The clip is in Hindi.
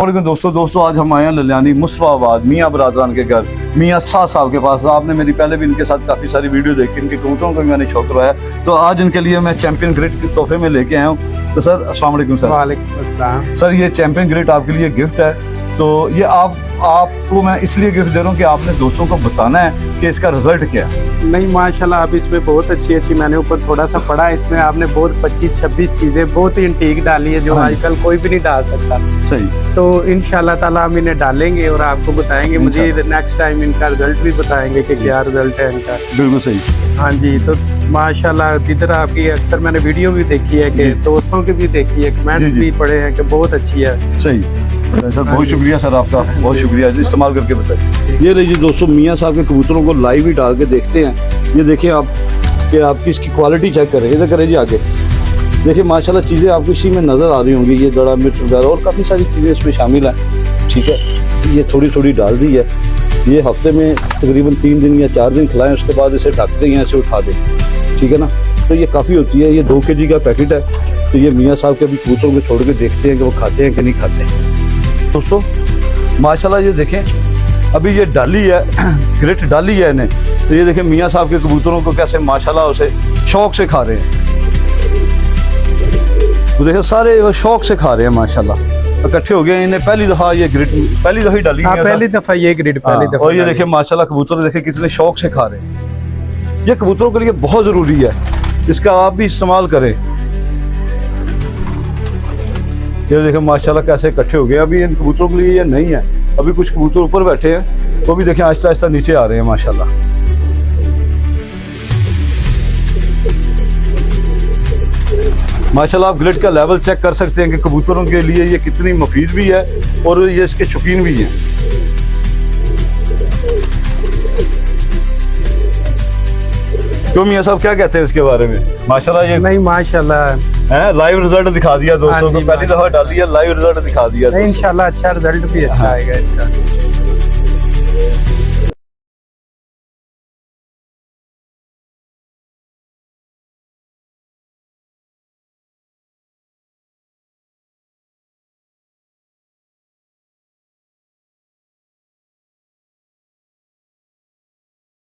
दोस्तों आज हम आए हैं ललियानी मुस्तफाबाद मियाँ बरादरान के घर मियाँ साह साहब के पास। आपने मेरी पहले भी इनके साथ काफ़ी सारी वीडियो देखी, इनके कबूतरों को भी मैंने शौक करवाया, तो आज इनके लिए मैं चैंपियन ग्रेड के तोहफे में लेके आया हूँ। तो सर अस्सलाम वालेकुम सर। वालेकुम अस्सलाम। सर ये चैंपियन ग्रेड आपके लिए गिफ्ट है, तो ये आपको मैं इसलिए गिफ्ट दे रहा हूँ कि आपने दोस्तों को बताना है कि इसका रिजल्ट क्या है। नहीं माशाल्लाह, अब इसमें बहुत अच्छी मैंने ऊपर थोड़ा सा पढ़ा है, इसमें आपने बहुत 25-26 चीज़ें बहुत ही इंटीक डाली है जो आजकल कोई भी नहीं डाल सकता। सही। तो इंशाल्लाह ताला हम इन्हें डालेंगे और आपको बताएंगे, मुझे नेक्स्ट टाइम इनका रिजल्ट भी बताएंगे कि क्या रिजल्ट है इनका। बिल्कुल सही। हाँ जी, तो माशाल्लाह जिधर आपकी अक्सर मैंने वीडियो भी देखी है कि दोस्तों की भी देखी है, कमेंट्स भी पढ़े हैं कि बहुत अच्छी है। सही सर, बहुत शुक्रिया सर आपका, बहुत शुक्रिया इस्तेमाल करके बताइए। ये रहिए दोस्तों मियाँ साहब के कबूतरों को लाइव ही डाल के देखते हैं। ये देखिए आप कि आपकी इसकी क्वालिटी चेक करें, इधर करें जी आगे। देखिए माशाल्लाह चीज़ें आपको इसी में नज़र आ रही होंगी, ये दड़ा मिर्च वगैरह और काफ़ी सारी चीज़ें इसमें शामिल हैं। ठीक है, ये थोड़ी थोड़ी डाल दी है। ये हफ्ते में तकरीबन 3 दिन या 4 दिन खिलाएं, उसके बाद इसे ढक दें या इसे उठा दें। ठीक है ना, तो ये काफ़ी होती है। ये 2 kg का पैकेट है। तो ये मियाँ साहब के अभी कबूतरों को छोड़ के देखते हैं कि वो खाते हैं कि नहीं खाते। दोस्तों माशाल्लाह ये देखें, अभी ये डाली है ग्रेट डाली है इन्हें, तो ये देखें मियाँ साहब के कबूतरों को कैसे माशाल्लाह उसे शौक से खा रहे हैं। तो देखिए सारे वो शौक से खा रहे हैं माशाल्लाह, इकट्ठे हो गए। इन्हें पहली दफ़ा ये ग्रेट पहली दफ़ा ही डाली है। पहली दफ़ा ये ग्रेड पहली दफ़ा। और ये देखें माशाल्लाह कबूतर देखें कितने शौक से खा रहे हैं। ये कबूतरों के लिए बहुत ज़रूरी है, इसका आप भी इस्तेमाल करें। ये देखें माशाल्लाह कैसे इकट्ठे हो गए। अभी इन कबूतरों के लिए ये नहीं है, अभी कुछ कबूतर ऊपर बैठे हैं, तो भी देखें आहिस्ता आहिस्ता नीचे आ रहे हैं माशाल्लाह। माशाल्लाह आप ग्रिड का लेवल चेक कर सकते हैं कि कबूतरों के लिए ये कितनी मुफीद भी है और ये इसके शौकीन भी हैं। क्यों मियाँ साहब क्या कहते हैं इसके बारे में? माशाल्लाह ये नहीं माशाल्लाह है, लाइव रिजल्ट दिखा दिया दोस्तों को, पहली दफा डाली है, लाइव रिजल्ट दिखा दिया। इंशाल्लाह अच्छा रिजल्ट भी अच्छा आएगा इसका।